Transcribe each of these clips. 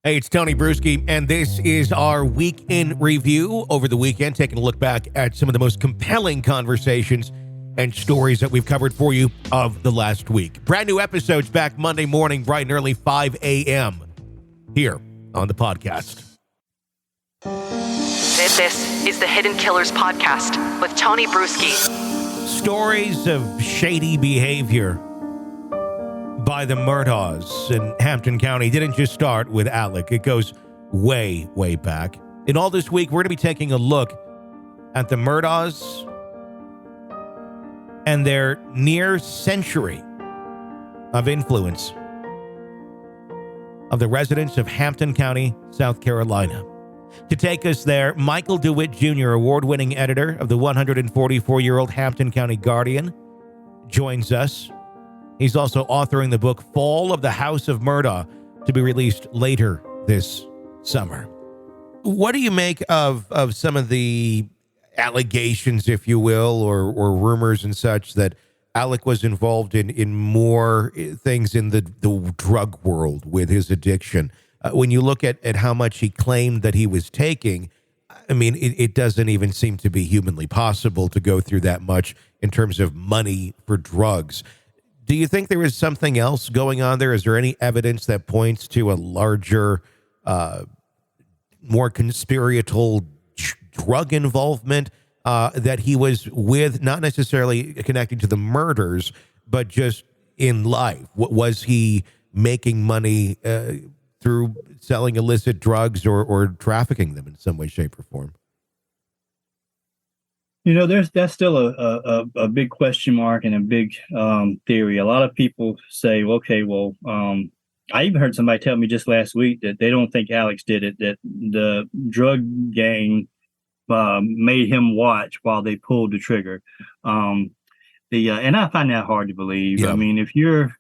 Hey, it's Tony Brueski, and this is our week in review over the weekend, taking a look back at some of the most compelling conversations and stories that we've covered for you of the last week. Brand new episodes back Monday morning, bright and early, 5 a.m. here on the podcast. This is the Hidden Killers Podcast with Tony Brueski. Stories of shady behavior by the Murdaughs in Hampton County didn't just start with Alec. It goes way, way back. In all this week, we're going to be taking a look at the Murdaughs and their near century of influence of the residents of Hampton County, South Carolina. To take us there, Michael DeWitt Jr., award-winning editor of the 144-year-old Hampton County Guardian, joins us. He's also authoring the book Fall of the House of Murdaugh, to be released later this summer. What do you make of some of the allegations, if you will, or rumors and such, that Alec was involved in more things in the drug world with his addiction? When you look at how much he claimed that he was taking, I mean, it doesn't even seem to be humanly possible to go through that much in terms of money for drugs. Do you think there is something else going on there? Is there any evidence that points to a larger, more conspiratorial drug involvement that he was with, not necessarily connecting to the murders, but just in life? Was he making money through selling illicit drugs or trafficking them in some way, shape, or form? You know, that's still a big question mark and a big theory. A lot of people say, okay, well, I even heard somebody tell me just last week that they don't think Alex did it, that the drug gang made him watch while they pulled the trigger. And I find that hard to believe. Yeah. I mean, if you're,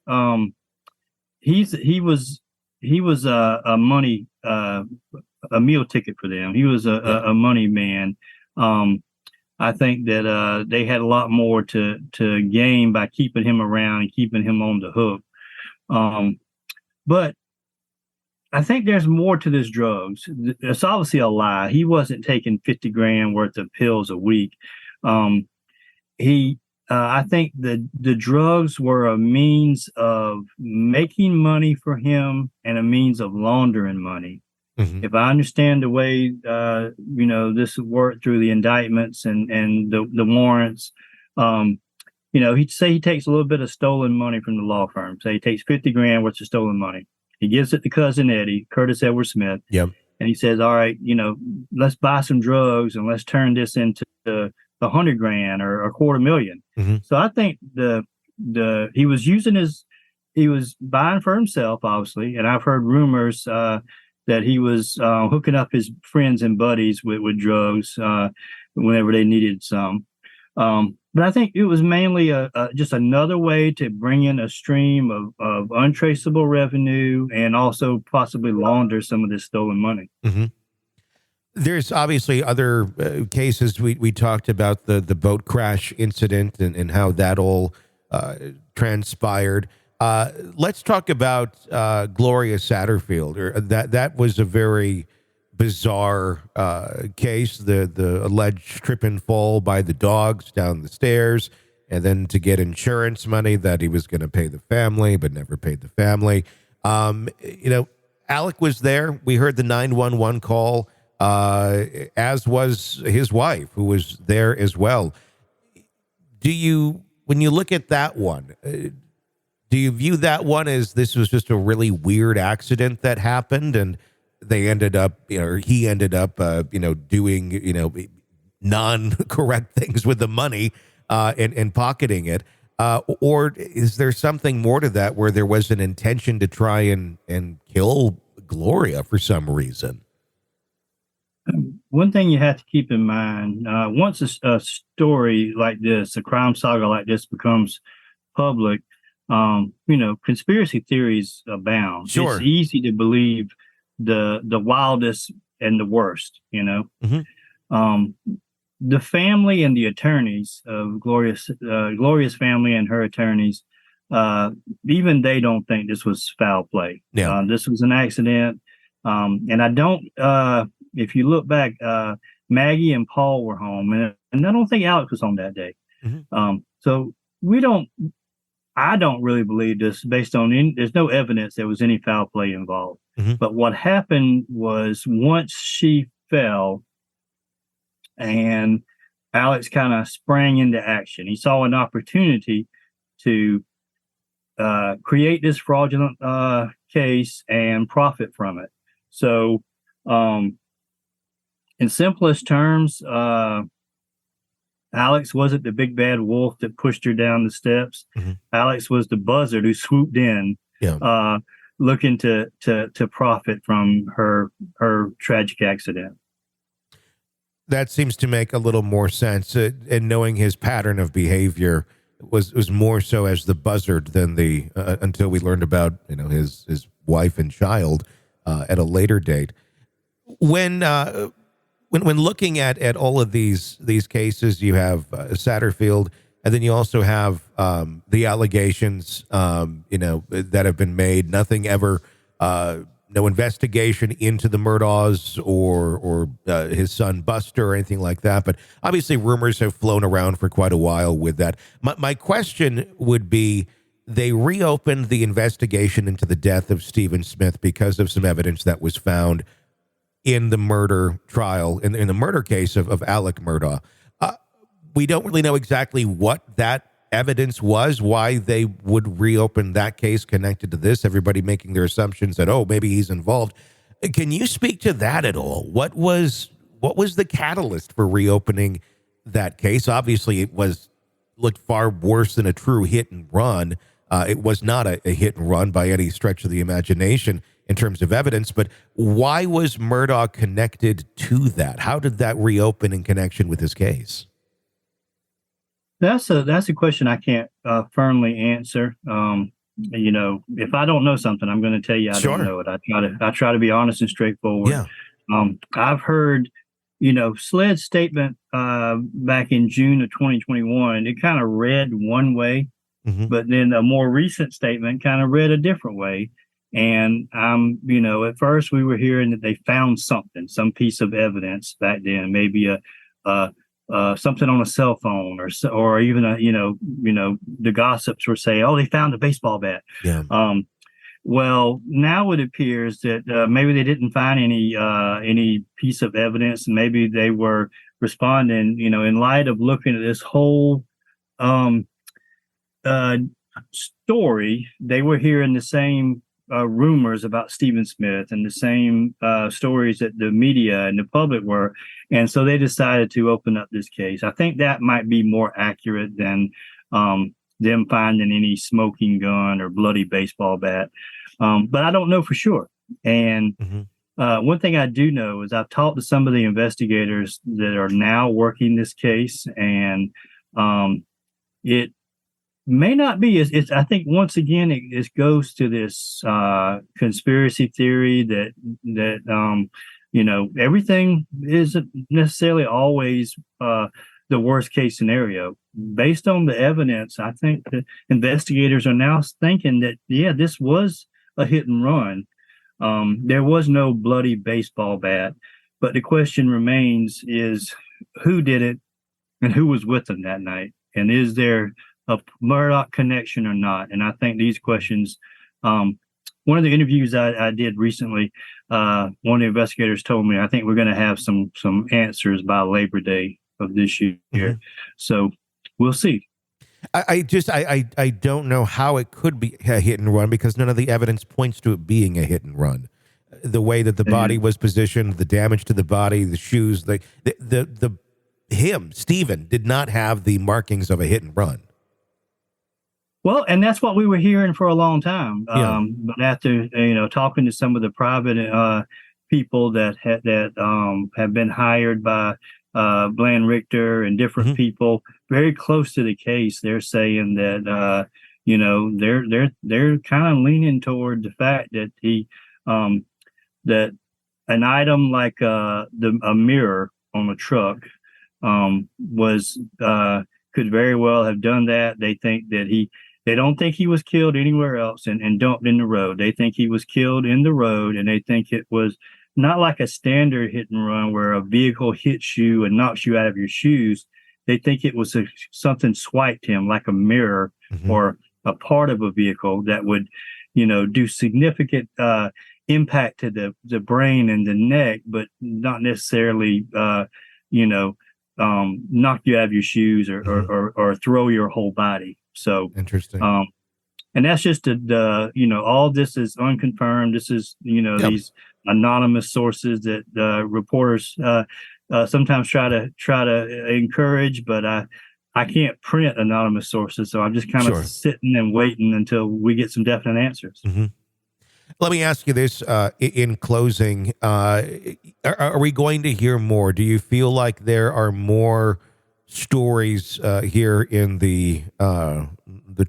he was a money, a meal ticket for them. He was a money man. I think that they had a lot more to gain by keeping him around and keeping him on the hook. But I think there's more to this drugs. It's obviously a lie. He wasn't taking 50 grand worth of pills a week. I think the drugs were a means of making money for him and a means of laundering money. Mm-hmm. If I understand the way, this worked through the indictments and the warrants, he'd say he takes a little bit of stolen money from the law firm. Say he takes 50 grand worth of stolen money. He gives it to cousin Eddie, Curtis Edward Smith. Yep. And he says, all right, let's buy some drugs and let's turn this into $100 grand or $250,000. Mm-hmm. So I think he was buying for himself, obviously. And I've heard rumors, that he was hooking up his friends and buddies with drugs whenever they needed some. But I think it was mainly just another way to bring in a stream of untraceable revenue and also possibly launder some of this stolen money. Mm-hmm. There's obviously other cases. We talked about the boat crash incident and how that all transpired. Let's talk about Gloria Satterfield. That was a very bizarre case. The alleged trip and fall by the dogs down the stairs, and then to get insurance money that he was going to pay the family, but never paid the family. Alec was there. We heard the 911 call, as was his wife, who was there as well. When you look at that one, do you view that one as this was just a really weird accident that happened and they ended up, he ended up, doing, non-correct things with the money and pocketing it? Or is there something more to that where there was an intention to try and kill Gloria for some reason? One thing you have to keep in mind, once a story like this, a crime saga like this becomes public, conspiracy theories abound. Sure. It's easy to believe the wildest and the worst, Mm-hmm. The family and the attorneys of Gloria's family and her attorneys, even they don't think this was foul play. Yeah. This was an accident. And I don't, if you look back, Maggie and Paul were home, and I don't think Alex was home that day. So I don't really believe this based on, there's no evidence there was any foul play involved. But what happened was once she fell and Alex kind of sprang into action, he saw an opportunity to create this fraudulent case and profit from it. So, in simplest terms, Alex wasn't the big bad wolf that pushed her down the steps. Alex was the buzzard who swooped in, looking to profit from her tragic accident. That seems to make a little more sense. And knowing his pattern of behavior was more so as the buzzard than the until we learned about his wife and child at a later date. When looking at all of these cases, you have Satterfield, and then you also have the allegations that have been made. Nothing ever, no investigation into the Murdaughs or his son Buster or anything like that. But obviously, rumors have flown around for quite a while with that. My question would be: they reopened the investigation into the death of Stephen Smith because of some evidence that was found in the murder trial, in the murder case of Alec Murdaugh. We don't really know exactly what that evidence was, why they would reopen that case connected to this. Everybody making their assumptions that, maybe he's involved. Can you speak to that at all? What was the catalyst for reopening that case? Obviously, it looked far worse than a true hit and run. It was not a hit and run by any stretch of the imagination in terms of evidence, but why was Murdaugh connected to that? How did that reopen in connection with his case? That's a question I can't firmly answer. If I don't know something, I'm going to tell you I don't know it. I try to be honest and straightforward. Yeah. I've heard, SLED's statement back in June of 2021. It kind of read one way, but then a more recent statement kind of read a different way. And at first we were hearing that they found something, some piece of evidence back then, maybe something on a cell phone or even the gossips were saying, they found a baseball bat. Yeah. Well, now it appears that maybe they didn't find any piece of evidence. Maybe they were responding, in light of looking at this whole story. They were hearing the same rumors about Stephen Smith and the same stories that the media and the public were. And so they decided to open up this case. I think that might be more accurate than them finding any smoking gun or bloody baseball bat. But I don't know for sure. And one thing I do know is I've talked to some of the investigators that are now working this case, and it may not be. I think once again it goes to this conspiracy theory that everything isn't necessarily always the worst case scenario. Based on the evidence, I think the investigators are now thinking that this was a hit and run. There was no bloody baseball bat, but the question remains: is who did it and who was with them that night, and is there a Murdaugh connection or not? And I think these questions, one of the interviews I did recently, one of the investigators told me, I think we're going to have some answers by Labor Day of this year. So we'll see. I don't know how it could be a hit and run because none of the evidence points to it being a hit and run. The way that the body was positioned, the damage to the body, the shoes, Stephen did not have the markings of a hit and run. Well, and that's what we were hearing for a long time. But after talking to some of the private people that have been hired by Bland Richter and different people very close to the case, they're saying that they're kind of leaning toward the fact that that an item like a mirror on a truck could very well have done that. They think that They don't think he was killed anywhere else and dumped in the road. They think he was killed in the road, and they think it was not like a standard hit and run where a vehicle hits you and knocks you out of your shoes. They think it was something swiped him like a mirror or a part of a vehicle that would, do significant impact to the brain and the neck, but not necessarily, knock you out of your shoes or throw your whole body. So interesting. And that's just all this is unconfirmed. This is, these anonymous sources that reporters sometimes try to encourage, but I can't print anonymous sources. So I'm just kind of sitting and waiting until we get some definite answers. Let me ask you this in closing. Are we going to hear more? Do you feel like there are more stories here in the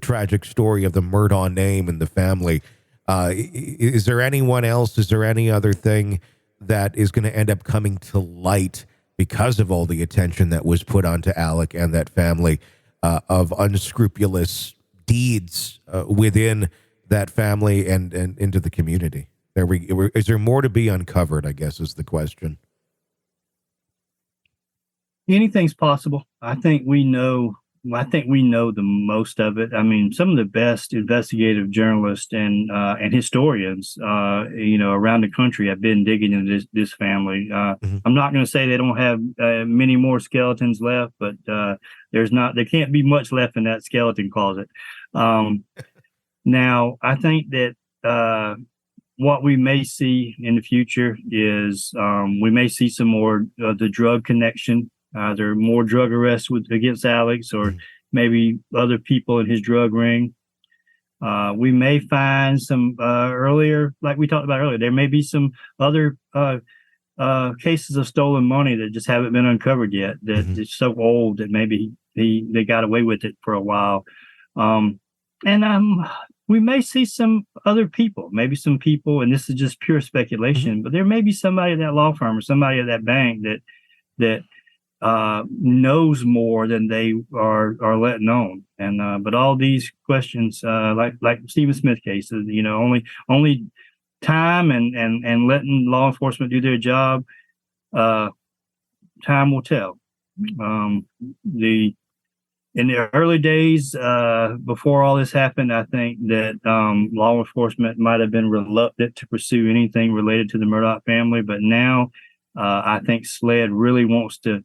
tragic story of the Murdaugh name and the family? Is there anyone else? Is there any other thing that is going to end up coming to light because of all the attention that was put onto Alec and that family of unscrupulous deeds within that family and into the community? Is there more to be uncovered, I guess, is the question. Anything's possible. I think we know the most of it. I mean, some of the best investigative journalists and historians, around the country have been digging into this family. I'm not going to say they don't have many more skeletons left, but there can't be much left in that skeleton closet. Now, I think that what we may see in the future is we may see some more of the drug connection. There are more drug arrests against Alex or maybe other people in his drug ring. We may find some earlier, like we talked about earlier, there may be some other cases of stolen money that just haven't been uncovered yet, that it's so old that maybe they got away with it for a while. We may see some other people, maybe some people, and this is just pure speculation, but there may be somebody at that law firm or somebody at that bank that knows more than they are letting on. And but all these questions, like Stephen Smith cases, only time and letting law enforcement do their job, time will tell. In the early days, before all this happened, I think that law enforcement might have been reluctant to pursue anything related to the Murdaugh family. But now I think SLED really wants to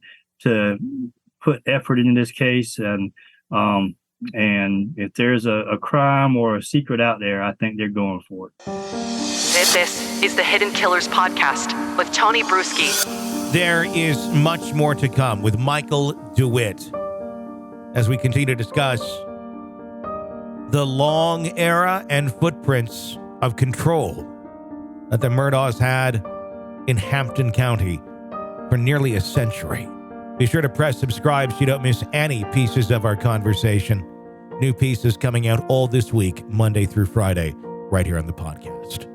put effort into this case. And if there's a crime or a secret out there, I think they're going for it. This is the Hidden Killers podcast with Tony Brueski. There is much more to come with Michael DeWitt as we continue to discuss the long era and footprints of control that the Murdaughs had in Hampton County for nearly a century. Be sure to press subscribe so you don't miss any pieces of our conversation. New pieces coming out all this week, Monday through Friday, right here on the podcast.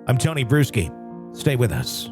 I'm Tony Brueski. Stay with us.